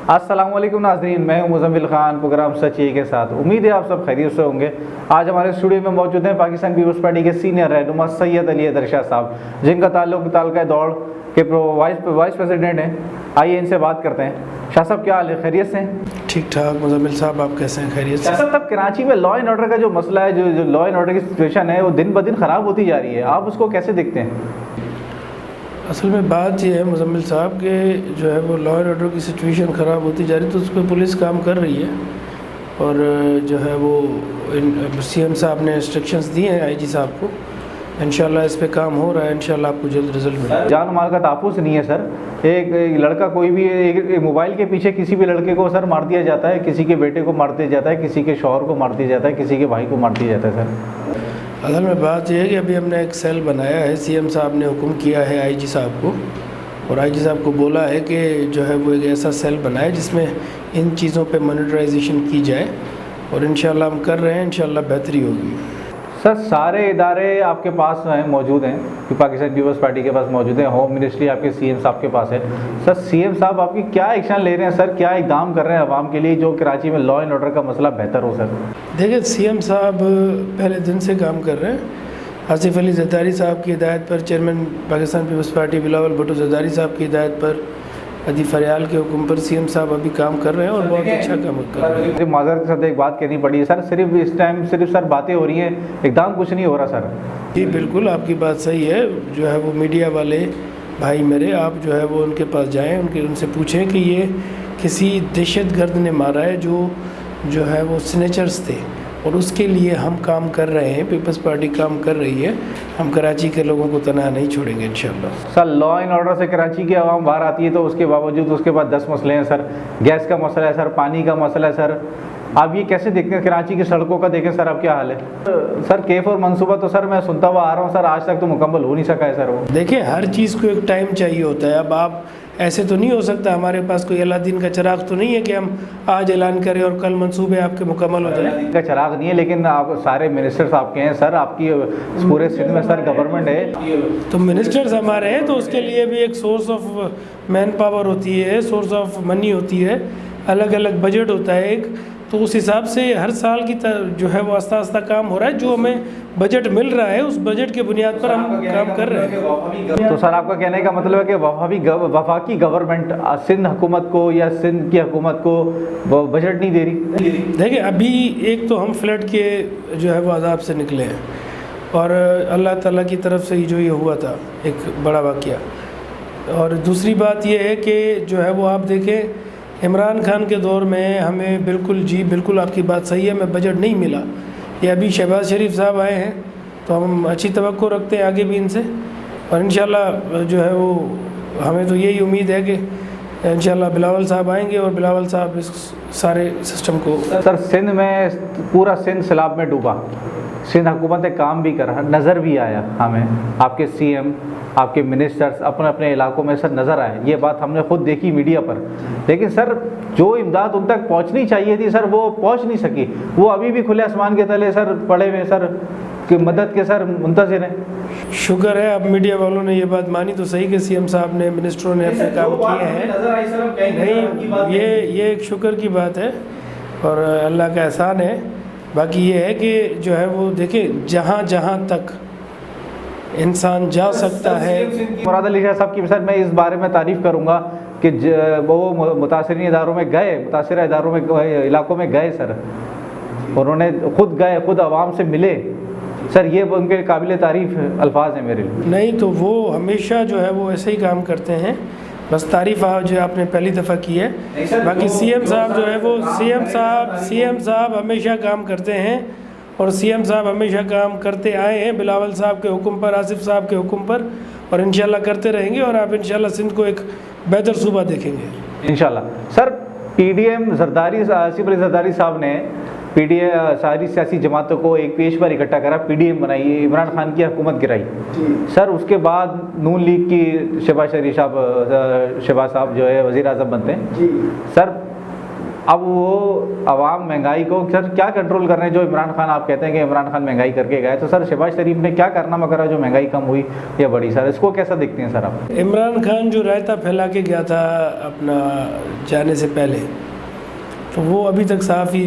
अस्सलाम वालेकुम नाज़रीन, मैं हूं मुज़म्मिल खान, प्रोग्राम सच्ची के साथ। उम्मीद है आप सब खैरियत से होंगे। आज हमारे स्टूडियो में मौजूद हैं पाकिस्तान पीपल्स पार्टी के सीनियर रहनुमा सैयद अली हैदर शाह साहब, जिनका ताल्लुक दौड़ के वाइस प्रेसिडेंट हैं। आइए इनसे बात करते हैं। शाह साहब, क्या हाल है? खैरियत से हैं? ठीक ठाक। मुज़म्मिल साहब, आप कैसे हैं? खैरियत से? शाह साहब, तब कराची में लॉ एंड ऑर्डर का जो मसला है, जो लॉ एंड ऑर्डर की सिचुएशन है, वो दिन ब दिन ख़राब होती जा रही है। आप उसको कैसे देखते हैं? असल में बात यह है मुज़म्मिल साहब के जो है वो लॉ एंड ऑर्डर की सिचुएशन ख़राब होती जा रही है, तो उस पर पुलिस काम कर रही है। और जो है वो CM साहब ने इंस्ट्रक्शंस दिए हैं IG साहब को। इंशाल्लाह इस पे काम हो रहा है। इंशाल्लाह आपको जल्द रिजल्ट मिलेगा। जान माल का तहफ़्फ़ुज़ नहीं है सर। एक लड़का कोई भी एक मोबाइल के पीछे किसी भी लड़के को सर मार दिया जाता है, किसी के बेटे को मार दिया जाता है, किसी के शौहर को मार दिया जाता है, किसी के भाई को मार दिया जाता है सर। असल में बात यह है कि अभी हमने एक सेल बनाया है। CM साहब ने हुक्म किया है IG साहब को, और IG साहब को बोला है कि जो है वो एक ऐसा सेल बनाए जिसमें इन चीज़ों पे मॉनिटराइजेशन की जाए, और इंशाल्लाह हम कर रहे हैं। इंशाल्लाह बेहतरी होगी। सर, सारे इदारे आपके पास मौजूद हैं कि पाकिस्तान पीपल्स पार्टी के पास मौजूद है। होम मिनिस्ट्री आपके CM साहब के पास है। सर, CM साहब आपकी क्या एक्शन ले रहे हैं सर? क्या इकदाम कर रहे हैं अवाम के लिए, जो कराची में लॉ एंड ऑर्डर का मसला बेहतर हो सर? देखिए, CM साहब पहले दिन से काम कर रहे हैं। आसिफ अली जरदारी साहब की हिदायत पर, chairman Pakistan Peoples Party Bilawal Bhutto Zardari साहब की हिदायत पर, अदी फरियाल के हुक्म पर CM साहब अभी काम कर रहे हैं, और बहुत अच्छा काम कर रहे हैं। मुझे माजरत के साथ एक बात कहनी पड़ी है सर, सिर्फ इस टाइम सिर्फ सर बातें हो रही हैं, इकदाम कुछ नहीं हो रहा सर। जी बिल्कुल, आपकी बात सही है। जो है वो मीडिया वाले भाई मेरे, आप जो है वो उनके पास जाएं, उनसे पूछें कि ये किसी दहशतगर्द ने मारा है जो है वो सिग्नेचर्स थे, और उसके लिए हम काम कर रहे हैं। पीपल्स पार्टी काम कर रही है। हम कराची के लोगों को तनहा नहीं छोड़ेंगे इंशाल्लाह। सर, लॉ एंड ऑर्डर से कराची की आवाम बाहर आती है, तो उसके बावजूद उसके बाद 10 मसले हैं सर। गैस का मसला है सर, पानी का मसला है सर। आप ये कैसे देखते हैं? कराची की सड़कों का देखें सर, अब क्या हाल है सर? केफ और मंसूबा तो सर मैं सुनता हुआ आ रहा हूँ सर, आज तक तो मुकम्मल हो नहीं सका है सर वो। देखिए, हर चीज़ को एक टाइम चाहिए होता है। अब आप ऐसे तो नहीं हो सकता, हमारे पास कोई अलादीन का चिराग तो नहीं है कि हम आज ऐलान करें और कल मंसूबे आपके मुकम्मल हो जाए। का चिराग नहीं है, लेकिन आप सारे मिनिस्टर्स आपके हैं सर, आपकी पूरे सिंध में सर गवर्नमेंट है, तो मिनिस्टर्स हमारे हैं, तो उसके लिए भी एक सोर्स ऑफ मैन पावर होती है, सोर्स ऑफ मनी होती है, अलग अलग बजट होता है एक। तो उस हिसाब से हर साल की जो है वो आस्ता आस्ता काम हो रहा है। जो हमें बजट मिल रहा है, उस बजट के बुनियाद पर हम काम कर रहे हैं। तो सर, आपका कहने का मतलब है कि वफाकी गवर्नमेंट सिंध हुकूमत को या सिंध की हुकूमत को बजट नहीं दे रही? देखिए, अभी एक तो हम फ्लड के जो है वो अजाब से निकले हैं, और अल्लाह ताला की तरफ से जो ये हुआ था एक बड़ा वाक़या। और दूसरी बात ये है कि जो है वो आप देखें, इमरान खान के दौर में हमें बिल्कुल आपकी बात सही है, हमें बजट नहीं मिला। ये अभी शहबाज शरीफ साहब आए हैं, तो हम अच्छी तवक्को रखते हैं आगे भी इनसे, और इंशाल्लाह जो है वो हमें तो यही उम्मीद है कि इंशाल्लाह बिलावल साहब आएंगे, और बिलावल साहब इस सारे सिस्टम को। सर, सिंध में पूरा सिंध सैलाब में डूबा, सिंध हुकूमत ने काम भी करा, नज़र भी आया हमें, आपके CM आपके मिनिस्टर्स अपने अपने इलाकों में सर नज़र आए। ये बात हमने खुद देखी मीडिया पर। लेकिन सर, जो इमदाद उन तक पहुंचनी चाहिए थी सर, वो पहुंच नहीं सकी। वो अभी भी खुले आसमान के तले सर पड़े हुए सर, कि मदद के सर मुंतज़िर हैं। शुक्र है अब मीडिया वालों ने ये बात मानी तो सही कि CM साहब ने, मिनिस्टरों ने अपने काम किए हैं। नहीं, ये एक शुक्र की बात है, और अल्लाह का एहसान है। बाकी ये है कि जो है वो देखें, जहाँ तक इंसान जा सकता है। मुराद अली शाह साहब की सर मैं इस बारे में तारीफ़ करूँगा कि वो मुतासरीन इदारों में गए, मुतासरा इदारों में इलाकों में गए सर, उन्होंने खुद गए, खुद आवाम से मिले सर। ये उनके काबिल तारीफ़ अल्फाज हैं मेरे लिए। नहीं तो वो हमेशा जो है वो ऐसे ही काम करते हैं, बस तारीफ़ जो आपने पहली दफ़ा की है। बाकी CM साहब जो है वो CM साहब हमेशा काम करते हैं, और CM साहब हमेशा काम करते आए हैं बिलावल साहब के हुक्म पर, आसिफ साहब के हुक्म पर, और इंशाल्लाह करते रहेंगे। और आप इंशाल्लाह सिंध को एक बेहतर सूबा देखेंगे इंशाल्लाह। सर, PDM जरदारी, आसिफ अली जरदारी साहब ने सारी सियासी जमातों को एक पेज पर इकट्ठा करा, PDM बनाई, इमरान खान की हुकूमत गिराई सर। उसके बाद नून लीग की शहबाज साहब जो है वज़ीर आज़म बनते हैं सर। अब वो आवाम महंगाई को सर क्या कंट्रोल कर रहे हैं? जो इमरान खान, आप कहते हैं कि इमरान खान महंगाई करके गए, तो सर शहबाज शरीफ ने क्या कारनामा करा जो महंगाई कम हुई या बढ़ी? सर इसको कैसा देखते हैं सर आप? इमरान खान जो रायता फैला के गया था अपना जाने से पहले, तो वो अभी तक साफ ही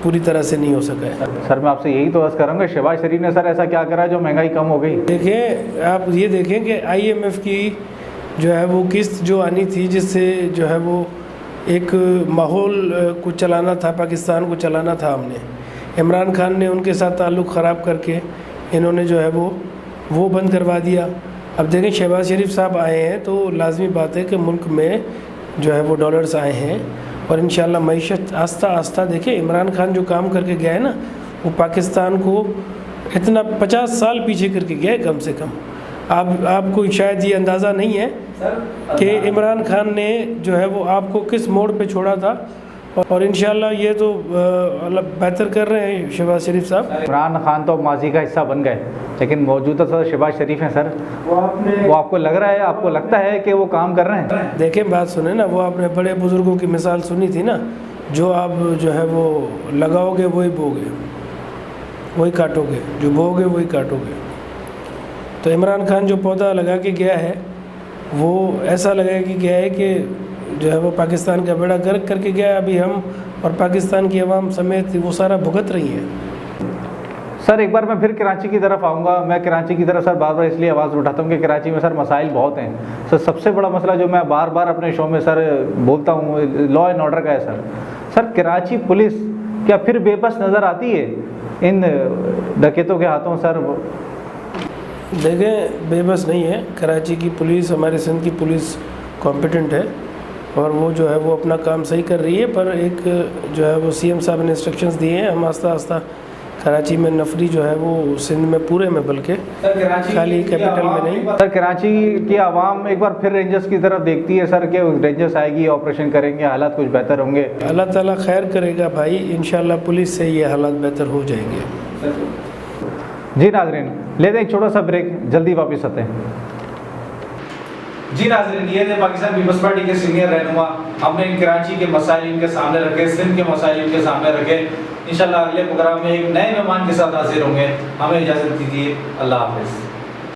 पूरी तरह से नहीं हो सका है। सर मैं आपसे यही तो अर्ज़ करूँगा, शहबाज शरीफ ने सर ऐसा क्या करा जो महंगाई कम हो गई? देखें, आप ये देखें कि IMF की जो है वो किस्त जो आनी थी, जिससे जो है वो एक माहौल को चलाना था, पाकिस्तान को चलाना था, हमने इमरान खान ने उनके साथ ताल्लुक़ ख़राब करके इन्होंने जो है वो बंद करवा दिया। अब देखें, शहबाज शरीफ साहब आए हैं तो लाजमी बात है कि मुल्क में जो है वो डॉलर्स आए हैं और इंशाल्लाह मईशत आस्ता आस्ता, देखिए इमरान खान जो काम करके गया है ना, वो पाकिस्तान को इतना 50 साल पीछे करके गया है कम से कम। आपको शायद ये अंदाज़ा नहीं है कि इमरान खान ने जो है वो आपको किस मोड़ पे छोड़ा था, और इंशाल्लाह ये तो बेहतर कर रहे हैं शहबाज शरीफ साहब। इमरान खान तो माजी का हिस्सा बन गए, लेकिन मौजूदा सर शहबाज शरीफ हैं सर, वो आपको लग रहा है, आपको लगता है कि वो काम कर रहे हैं? देखें, बात सुने ना, वो आपने बड़े बुज़ुर्गों की मिसाल सुनी थी ना, जो आप जो है वो लगाओगे वही बोगे, वही काटोगे, जो बोगे वही काटोगे। तो इमरान खान जो पौधा लगा के गया है, वो ऐसा लगा के गया है कि जो है वो पाकिस्तान का बेड़ा गर्क करके गया। अभी हम और पाकिस्तान की आवाम समेत वो सारा भुगत रही है। सर एक बार मैं फिर कराची की तरफ आऊँगा। मैं कराची की तरफ सर बार बार इसलिए आवाज़ उठाता हूँ कि कराची में सर मसाइल बहुत हैं। सर सबसे बड़ा मसला जो मैं बार बार अपने शो में सर बोलता हूँ, लॉ एंड ऑर्डर का है सर। सर कराची पुलिस क्या फिर बेबस नज़र आती है इन डकैतों के हाथों? सर देखें, बेबस नहीं है कराची की पुलिस, हमारे सिंध की पुलिस कॉम्पिटेंट है और वो जो है वो अपना काम सही कर रही है। पर एक जो है वो CM साहब ने इंस्ट्रक्शंस दिए हैं, हम आस्ता आस्ता कराची में नफरी जो है वो सिंध में पूरे में, बल्कि खाली कैपिटल में नहीं। सर कराची की आवाम एक बार फिर रेंजर्स की तरफ देखती है सर कि रेंजर्स आएगी, ऑपरेशन करेंगे, हालात कुछ बेहतर होंगे। अल्लाह ताला खैर करेगा भाई, इंशाल्लाह पुलिस से ये हालात बेहतर हो जाएंगे। जी नाज़रीन, लेते हैं एक छोटा सा ब्रेक, जल्दी वापस आते हैं। जी नाज़रीन, ये थे पाकिस्तान पीपल्स पार्टी के सीनियर रहनुमा। हमने कराची के मसाइल इनके सामने रखे, सिंध के मसाइल इनके सामने रखे। इंशाल्लाह अगले प्रोग्राम में एक नए मेहमान के साथ हाजिर होंगे। हमें इजाज़त दीजिए, अल्लाह हाफ़िज़।